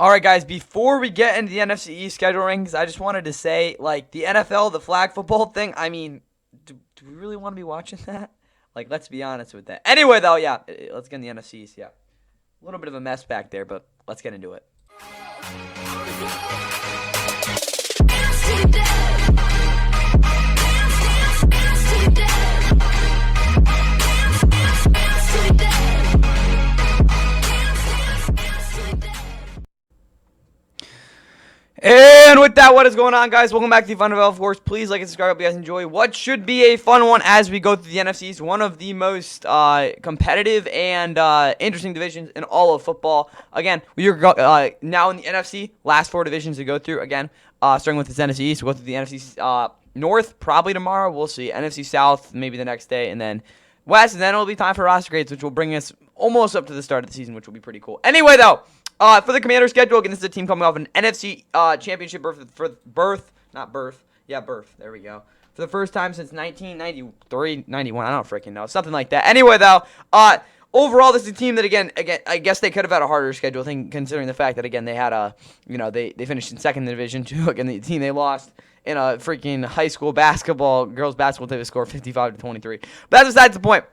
All right, guys, before we get into the NFC East schedule rankings, I just wanted to say, like, the NFL, the flag football thing, I mean, do we really want to be watching that? Like, let's be honest with that. Anyway, though, yeah, let's get in the NFC East, yeah. A little bit of a mess back there, but let's get into it. And with that, what is going on, guys? Welcome back to the Fun of Course. Please like and subscribe if you guys enjoy what should be a fun one as we go through the NFC East, one of the most competitive and interesting divisions in all of football. Again, we are now in the NFC, last four divisions to go through. Again, starting with the NFC East, we'll go through the NFC North probably tomorrow. We'll see. NFC South maybe the next day, and then West, and then it'll be time for roster grades, which will bring us almost up to the start of the season, which will be pretty cool. Anyway, though. For the Commanders' schedule, again, this is a team coming off an NFC championship berth. There we go. For the first time since 1993, 91, I don't freaking know. Something like that. Anyway, though, overall, this is a team that, again, I guess they could have had a harder schedule, considering the fact that, again, they had they finished in second in the division, too. Again, the team they lost in a freaking high school girls basketball team score 55-23. But that's besides the point.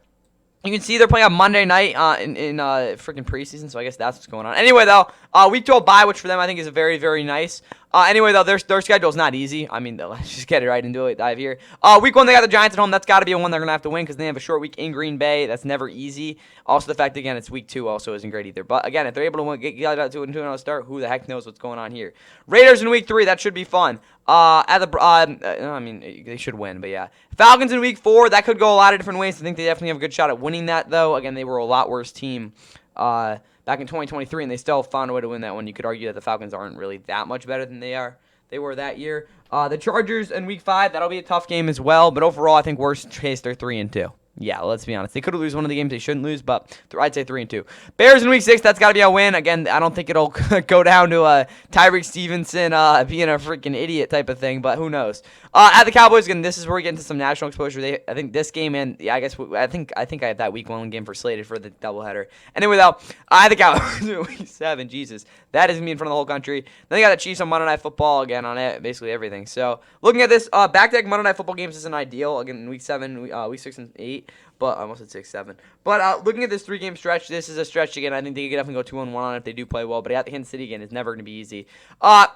You can see they're playing on Monday night in freaking preseason, so I guess that's what's going on. Anyway, though, week 12 bye, which for them I think is very, very nice. Anyway, though, their schedule is not easy. I mean, let's just get it right into it. Dive here. Week 1, they got the Giants at home. That's got to be a one they're going to have to win because they have a short week in Green Bay. That's never easy. Also, the fact, again, it's week 2 also isn't great either. But, again, if they're able to get out to a 2-0 start, who the heck knows what's going on here. Raiders in week 3, that should be fun. I mean, they should win, but yeah. Falcons in week 4, that could go a lot of different ways. I think they definitely have a good shot at winning that, though. Again, they were a lot worse team back in 2023, and they still found a way to win that one. You could argue that the Falcons aren't really that much better than they were that year. The Chargers in week 5, that'll be a tough game as well, but overall, I think worst case, they're 3-2. Yeah, let's be honest. They could have lose one of the games they shouldn't lose, but I'd say 3-2. Bears in week 6, that's got to be a win. Again, I don't think it'll go down to Tyreek Stevenson being a freaking idiot type of thing, but who knows. At the Cowboys, again, this is where we get into some national exposure. I think this game and yeah, I think I have that week 1 game for slated for the doubleheader. Anyway, though, I the Cowboys in week 7. Jesus, that is me in front of the whole country. Then they got the Chiefs on Monday Night Football again on basically everything. So looking at this back-to-back Monday Night Football games isn't ideal. Again, in week 7, week 6 and 8. But I almost said 6, 7. But looking at this 3-game stretch, this is a stretch again. I think they could definitely go 2-1 on if they do play well. But at the Kansas City again, it's never going to be easy. And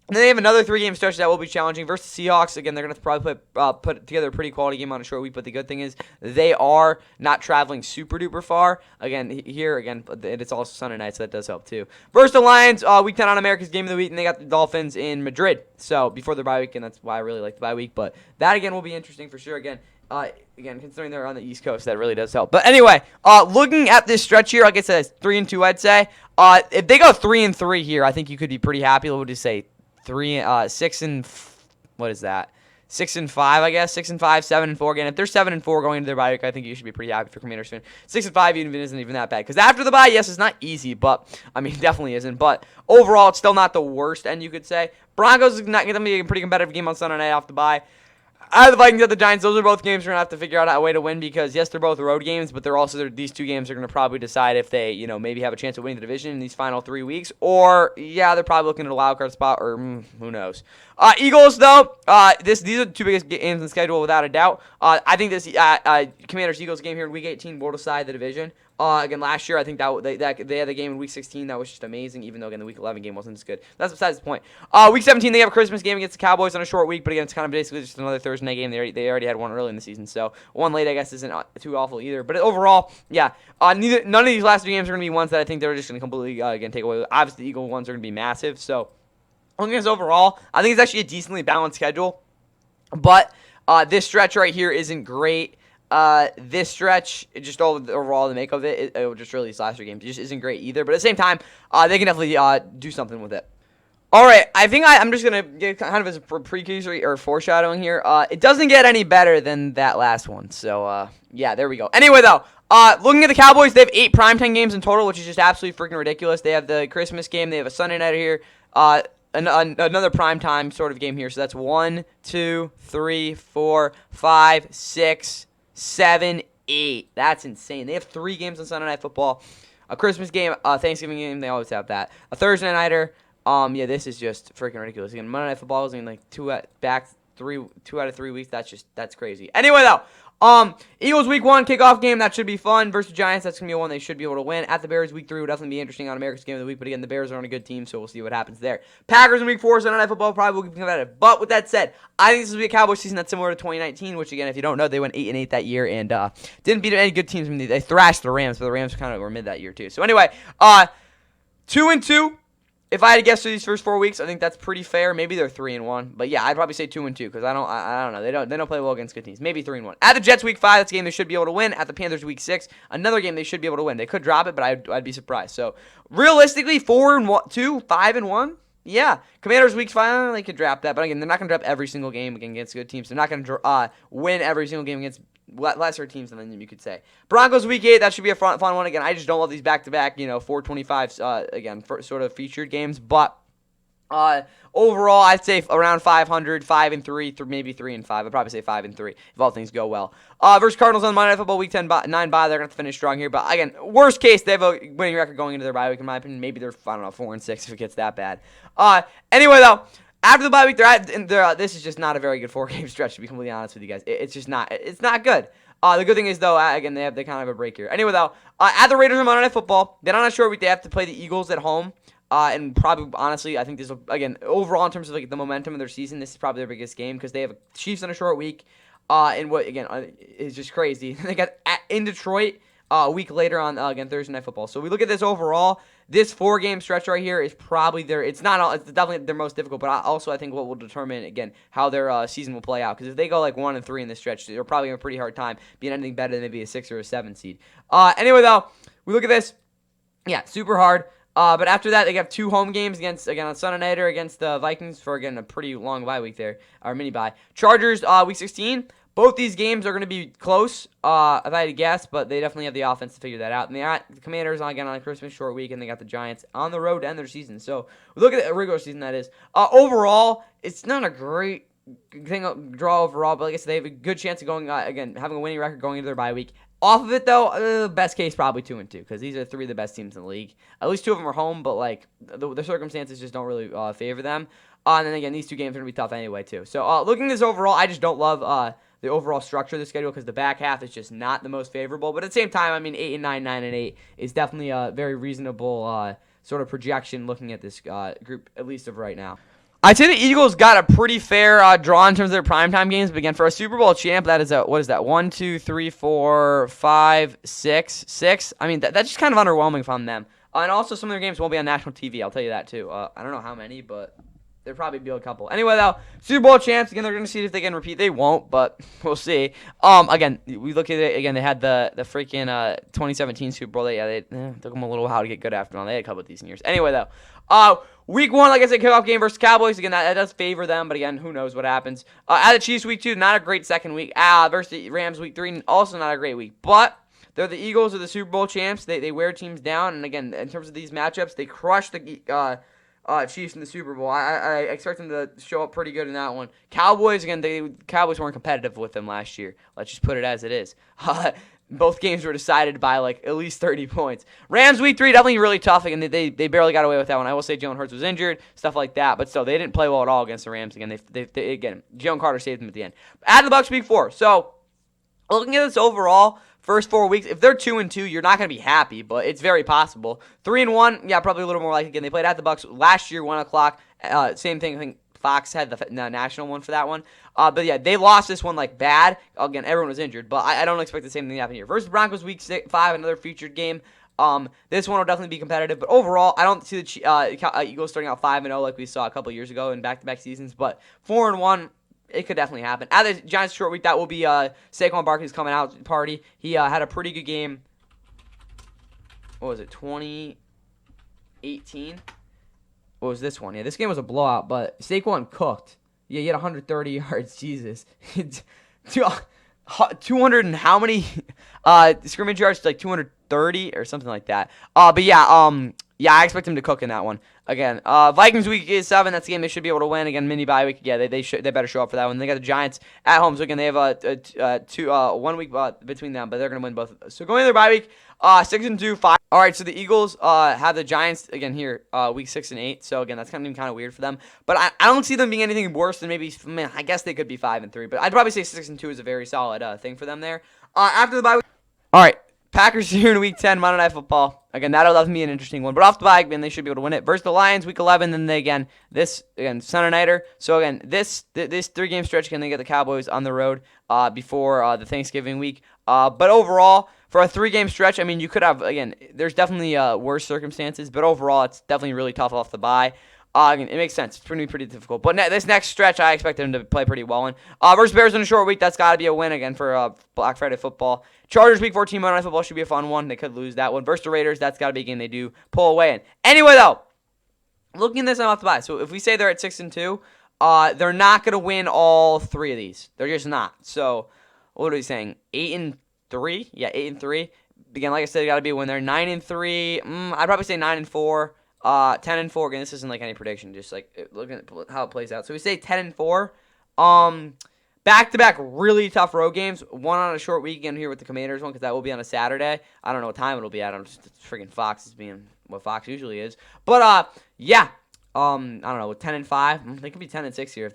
then they have another 3-game stretch that will be challenging versus Seahawks. Again, they're going to probably put together a pretty quality game on a short week. But the good thing is they are not traveling super duper far. Again, it's also Sunday night, so that does help too. Versus the Lions, week 10 on America's Game of the Week, and they got the Dolphins in Madrid. So before their bye week, and that's why I really like the bye week. But that again will be interesting for sure. Again, considering they're on the East Coast, that really does help. But anyway, looking at this stretch here, like I said, it's 3-2, I'd say. If they go 3-3 here, I think you could be pretty happy. What would you say? 6-5, I guess. 6-5, 7-4. Again, if they're 7-4 going into their bye week, I think you should be pretty happy for Commanders fan. 6-5 even isn't even that bad. Because after the bye, yes, it's not easy, but I mean, definitely isn't. But overall, it's still not the worst end, you could say. Broncos is not going to be a pretty competitive game on Sunday night off the bye. The Vikings at the Giants, those are both games we're going to have to figure out a way to win because, yes, they're both road games, but these 2 games are going to probably decide if they, maybe have a chance of winning the division in these final 3 weeks, or, yeah, they're probably looking at a wild card spot, or who knows. Eagles, though, these are the 2 biggest games in the schedule without a doubt. I think this Commanders-Eagles game here in Week 18 will decide the division. Again, last year, I think they had a game in Week 16 that was just amazing, even though, again, the Week 11 game wasn't as good. That's besides the point. Week 17, they have a Christmas game against the Cowboys on a short week, but again, it's kind of basically just another Thursday night game. They already had one early in the season, so one late, I guess, isn't too awful either. But overall, yeah, none of these last 2 games are going to be ones that I think they're just going to completely, take away. Obviously, the Eagle ones are going to be massive, so looking at this overall, I think it's actually a decently balanced schedule, but this stretch right here isn't great. This stretch, just overall the make of it just really these last 3 games, it just isn't great either. But at the same time, they can definitely do something with it. All right, I think I'm just gonna get kind of as a precursory or foreshadowing here. It doesn't get any better than that last one. So yeah, there we go. Anyway, though, looking at the Cowboys, they have 8 primetime games in total, which is just absolutely freaking ridiculous. They have the Christmas game, they have a Sunday night here. Another primetime sort of game here. So that's 1, 2, 3, 4, 5, 6, 7, 8. That's insane. They have 3 games on Sunday Night Football. A Christmas game, a Thanksgiving game, they always have that. A Thursday nighter, yeah, this is just freaking ridiculous. Again, Monday Night Football is in like 2 out of 3 weeks. That's crazy. Anyway, though. Eagles week 1 kickoff game, that should be fun versus Giants. That's going to be one they should be able to win. At the Bears week 3 will definitely be interesting on America's Game of the Week, but again, the Bears are on a good team, so we'll see what happens there. Packers in week 4, Sunday Night Football probably will be competitive. But with that said, I think this will be a Cowboys season that's similar to 2019, which again, if you don't know, they went 8-8 that year and didn't beat any good teams. I mean, they thrashed the Rams, but the Rams kind of were mid that year too. So anyway, 2-2. If I had to guess through these first 4 weeks, I think that's pretty fair. Maybe they're 3-1, but yeah, I'd probably say 2-2 because I don't know. They don't play well against good teams. Maybe 3-1. At the Jets week 5, that's a game they should be able to win. At the Panthers week 6, another game they should be able to win. They could drop it, but I'd be surprised. So realistically, 4-2, 5-1. Yeah, Commanders week 5, they could drop that, but again, they're not going to drop every single game against good teams. They're not going to win every single game against lesser teams than them, you could say. Broncos week 8, that should be a fun one. Again, I just don't love these back-to-back, 425s, again, sort of featured games, but overall, I'd say around 500, 5-3, maybe 3-5. I'd probably say 5-3 if all things go well. Versus Cardinals on Monday Night Football week 9 bye. They're going to have to finish strong here. But again, worst case, they have a winning record going into their bye week, in my opinion. Maybe they're, 4-6 if it gets that bad. Anyway, though, after the bye week, this is just not a very good 4-game stretch, to be completely honest with you guys. It's just not. It's not good. The good thing is, though, again, they kind of have a break here. Anyway, though, at the Raiders on Monday Night Football, they're not sure week. They have to play the Eagles at home. And probably, honestly, I think this will, again, overall in terms of like the momentum of their season, this is probably their biggest game because they have Chiefs on a short week. And what, again, is just crazy. They got in Detroit a week later on, again, Thursday Night Football. So we look at this overall, this 4-game stretch right here is probably it's definitely their most difficult, but I think what will determine, again, how their season will play out. Because if they go like 1-3 in this stretch, they're probably going to have a pretty hard time being anything better than maybe a 6 or a 7 seed. Anyway, though, we look at this. Yeah, super hard. But after that, they have 2 home games again on Sunday nighter against the Vikings for, again, a pretty long bye week there, or mini bye. Chargers, week 16. Both these games are going to be close, if I had to guess, but they definitely have the offense to figure that out. And they got the Commanders, again, on a Christmas short week, and they got the Giants on the road to end their season. So, we look at the regular season, that is. Overall, it's not a great draw overall, but like I said, they have a good chance of going, again, having a winning record going into their bye week. Off of it, though, best case probably 2-2 because these are 3 of the best teams in the league. At least 2 of them are home, but like the circumstances just don't really favor them. And then again, these 2 games are gonna be tough anyway too. So looking at this overall, I just don't love the overall structure of the schedule because the back half is just not the most favorable. But at the same time, I mean, 8-9, 9-8 is definitely a very reasonable sort of projection looking at this group, at least of right now. I'd say the Eagles got a pretty fair draw in terms of their primetime games, but again, for a Super Bowl champ, that is what is that? 1, 2, 3, 4, 5, 6. I mean, that's just kind of underwhelming from them. And also, some of their games won't be on national TV. I'll tell you that too. I don't know how many, but there'll probably be a couple. Anyway, though, Super Bowl champs. Again, they're going to see if they can repeat. They won't, but we'll see. Again, we look at it again. They had the freaking 2017 Super Bowl. They took them a little while to get good after all. They had a couple of decent years. Anyway, though, week 1, like I said, kickoff game versus Cowboys. Again, that does favor them, but again, who knows what happens. At the Chiefs week 2, not a great second week. Versus the Rams week 3, also not a great week. But they're the Eagles, are the Super Bowl champs. They wear teams down, and again, in terms of these matchups, they crush the Chiefs in the Super Bowl. I expect them to show up pretty good in that one. Cowboys, again, Cowboys weren't competitive with them last year. Let's just put it as it is. Both games were decided by like at least 30 points. Rams week 3, definitely really tough. Again, they barely got away with that one. I will say Jalen Hurts was injured, stuff like that, but still, they didn't play well at all against the Rams. Again, again, Jalen Carter saved them at the end. Add the Bucs week 4. So, looking at this overall, first 4 weeks, if they're 2-2, you're not going to be happy, but it's very possible. 3-1, yeah, probably a little more like, again, they played at the Bucs last year, 1 o'clock. Same thing, I think Fox had the national one for that one. But yeah, they lost this one like bad. Again, everyone was injured, but I don't expect the same thing to happen here. Versus Broncos week 5, another featured game. This one will definitely be competitive, but overall, I don't see the Eagles starting out 5-0 like we saw a couple years ago in back-to-back seasons, but 4-1. It could definitely happen. At the Giants short week, that will be Saquon Barkley's coming out party. He had a pretty good game. What was it, 2018? What was this one? Yeah, this game was a blowout, but Saquon cooked. Yeah, he had 130 yards. Jesus. 200 and how many scrimmage yards? Like 230 or something like that. But yeah, I expect him to cook in that one. Again, Vikings week 7. That's the game they should be able to win. Again, mini bye week. Yeah, they better show up for that one. They got the Giants at home, so again they have 1 week between them, but they're gonna win both of those. So going to their bye week, 6-2, 5. All right, so the Eagles have the Giants again here, week 6 and 8. So again, that's kind of weird for them. But I don't see them being anything worse than maybe. Man, I guess they could be 5 and 3, but I'd probably say 6 and 2 is a very solid thing for them there. After the bye week. All right, Packers here in week 10, Monday Night Football. Again, that'll definitely be an interesting one. But off the bye, man, they should be able to win it. Versus the Lions, week 11. Then this Sunday nighter. So again, this 3-game stretch, can they get the Cowboys on the road before the Thanksgiving week? But overall, for a 3-game stretch, I mean, you could have, again, there's definitely worse circumstances, but overall, it's definitely really tough off the bye. Again, it makes sense. It's pretty difficult. But this next stretch, I expect them to play pretty well in. Versus Bears in a short week, that's got to be a win again for Black Friday football. Chargers week 14, Monday Night Football should be a fun one. They could lose that one. Versus the Raiders, that's got to be a game they do pull away in. Anyway, though, looking at this off the bye, so if we say they're at 6 and 2, they're not going to win all 3 of these. They're just not. So, what are we saying? 8 and 3? Yeah, 8 and 3. Again, like I said, got to be a win there. 9 and 3. I'd probably say 9 and 4. 10 and 4. Again, this isn't like any prediction, just like looking at how it plays out. So we say 10 and 4. Back-to-back really tough road games. One on a short weekend here with the Commanders one, because that will be on a Saturday. I don't know what time it'll be at. I'm just freaking Fox is being what Fox usually is. But yeah. I don't know, with 10 and 5, they could be 10 and 6 here if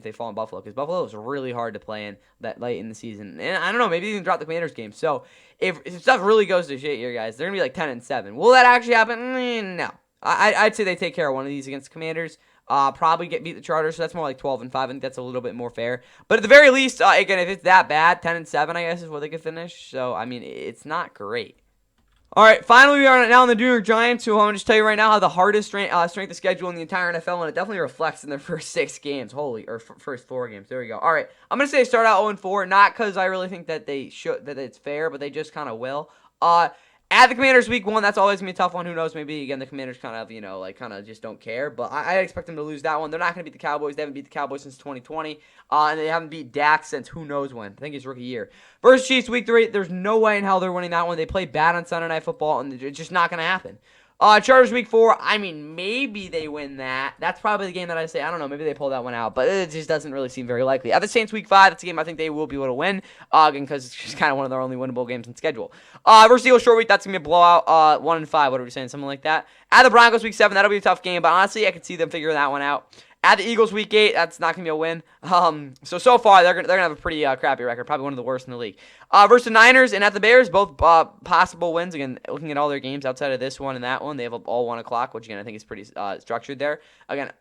they fall in Buffalo, because Buffalo is really hard to play in that late in the season. And I don't know, maybe they can drop the Commanders game. So if stuff really goes to shit here, guys, they're gonna be like 10 and 7. Will that actually happen? No. I'd say they take care of one of these against the Commanders. Probably beat the Chargers, so that's more like 12 and 5. I think that's a little bit more fair. But at the very least, again, if it's that bad, 10 and 7, I guess, is what they could finish. So I mean, it's not great. All right, finally, we are now on the New York Giants, who I'm going to just tell you right now have the hardest strength of schedule in the entire NFL, and it definitely reflects in their first 6 games. First 4 games. There we go. All right, I'm going to say start out 0-4, not because I really think that that it's fair, but they just kind of will. At the Commanders week 1, that's always going to be a tough one. Who knows? Maybe, again, the Commanders kind of just don't care. But I expect them to lose that one. They're not going to beat the Cowboys. They haven't beat the Cowboys since 2020. And they haven't beat Dak since who knows when. I think it's rookie year. Versus Chiefs week 3, there's no way in hell they're winning that one. They play bad on Sunday Night Football, and it's just not going to happen. Chargers week 4, I mean, maybe they win that. That's probably the game that I say, I don't know, maybe they pull that one out, but it just doesn't really seem very likely. At the Saints week 5, that's a game I think they will be able to win, again, because it's just kind of one of their only winnable games in schedule. Versus Eagles short week, that's going to be a blowout, 1-5, what are we saying, something like that. At the Broncos week 7, that'll be a tough game, but honestly, I could see them figuring that one out. At the Eagles week 8, that's not going to be a win. So far, they're gonna have a pretty crappy record, probably one of the worst in the league. Versus the Niners and at the Bears, both possible wins. Again, looking at all their games outside of this one and that one, they have all 1 o'clock, which again I think is pretty structured there. Again,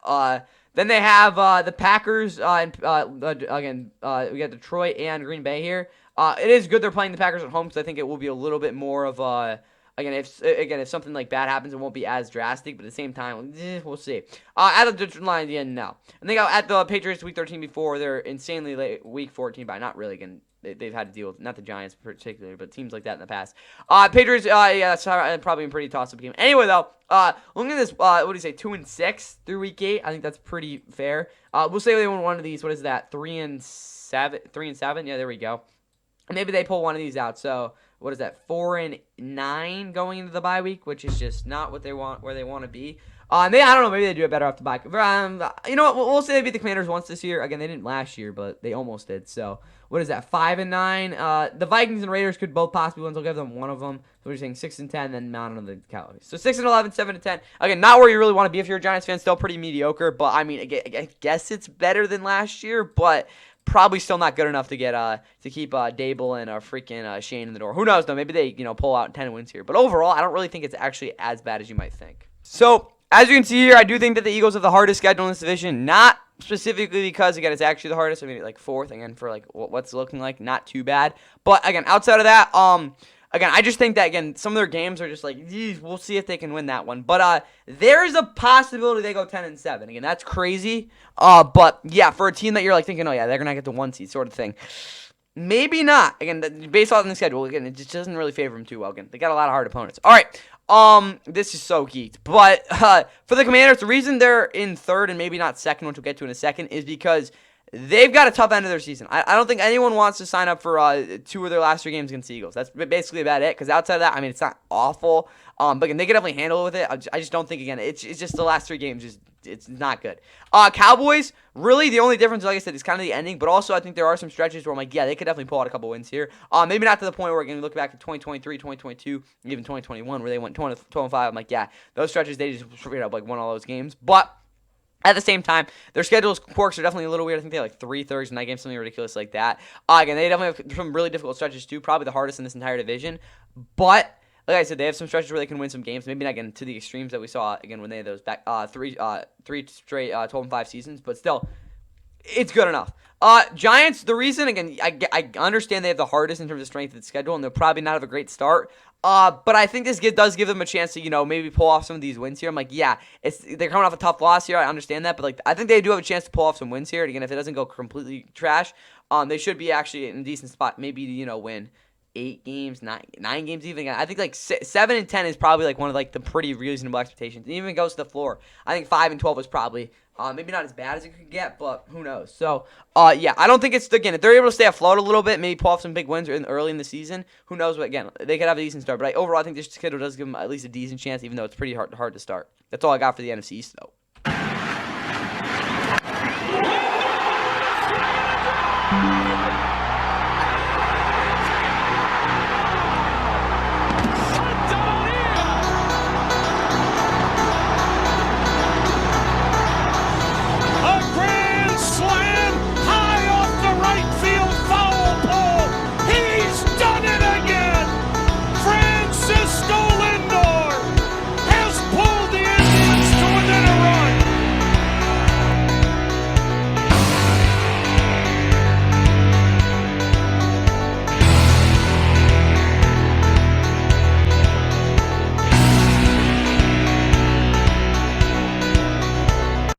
then they have the Packers, and we got Detroit and Green Bay here. It is good they're playing the Packers at home, because I think it will be a little bit more of Again, if something like bad happens, it won't be as drastic, but at the same time, we'll see. At the Detroit Lions, no. And they got at the Patriots week 13 before, they're insanely late week 14 by not really. Again, they've had to deal with, not the Giants particularly, but teams like that in the past. Patriots, that's probably a pretty toss-up game. Anyway, though, looking at this, what do you say, 2 and 6 through week 8, I think that's pretty fair. We'll say they won one of these. What is that? 3 and 7. Yeah, there we go. And maybe they pull one of these out. So what is that? 4 and 9 going into the bye week, which is just not what they want, where they want to be. I don't know. Maybe they do it better off the bye. You know what? We'll say they beat the Commanders once this year. Again, they didn't last year, but they almost did. So what is that? 5 and 9. The Vikings and Raiders could both possibly win. So I'll give them one of them. So we're saying 6 and 10, then Mountain of the Cowboys. So 6 and 11, 7 and 10. Again, not where you really want to be if you're a Giants fan. Still pretty mediocre, but I mean, I guess it's better than last year, but probably still not good enough to get to keep Dable and freaking Shane in the door. Who knows though? Maybe they pull out 10 wins here. But overall, I don't really think it's actually as bad as you might think. So as you can see here, I do think that the Eagles have the hardest schedule in this division. Not specifically because again it's actually the hardest. I mean, like 4th again for like what's looking like not too bad. But again, outside of that, again, I just think that, again, some of their games are just like, we'll see if they can win that one. But there is a possibility they go 10 and 7. Again, that's crazy. But yeah, for a team that you're like thinking, oh yeah, they're gonna get the 1 seed sort of thing. Maybe not. Again, based on the schedule, again, it just doesn't really favor them too well. Again, they got a lot of hard opponents. All right. This is so geeked. But for the Commanders, the reason they're in 3rd and maybe not 2nd, which we'll get to in a second, is because they've got a tough end of their season. I don't think anyone wants to sign up for 2 of their last 3 games against the Eagles. That's basically about it. Because outside of that, I mean, it's not awful. But again, they can definitely handle it with it. I just don't think, again, it's just the last 3 games just it's not good. Cowboys, really the only difference, like I said, is kind of the ending, but also I think there are some stretches where I'm like, yeah, they could definitely pull out a couple wins here. Maybe not to the point where we're going to look back to 2023, 2022, even 2021, where they went 12-5. I'm like, yeah, those stretches, they just straight up like won all those games. But at the same time, their schedule's quirks are definitely a little weird. I think they have like 3 Thursday night games, something ridiculous like that. Again, they definitely have some really difficult stretches too, probably the hardest in this entire division. But like I said, they have some stretches where they can win some games. Maybe not getting to the extremes that we saw again when they had those back three straight 12-5 seasons, but still, it's good enough. Giants, the reason, again, I understand they have the hardest in terms of strength of the schedule, and they'll probably not have a great start. But I think this does give them a chance to, maybe pull off some of these wins here. I'm like, yeah, they're coming off a tough loss here. I understand that, but like, I think they do have a chance to pull off some wins here. And again, if it doesn't go completely trash, they should be actually in a decent spot. Maybe win 8 games, 9 games even. I think like 7 and 10 is probably like one of like the pretty reasonable expectations. It even goes to the floor. I think 5 and 12 is probably maybe not as bad as it could get, but who knows? So, yeah, I don't think it's, again, if they're able to stay afloat a little bit, maybe pull off some big wins early in the season, who knows? But again, they could have a decent start. But overall, I think this schedule does give them at least a decent chance, even though it's pretty hard to start. That's all I got for the NFC East, though.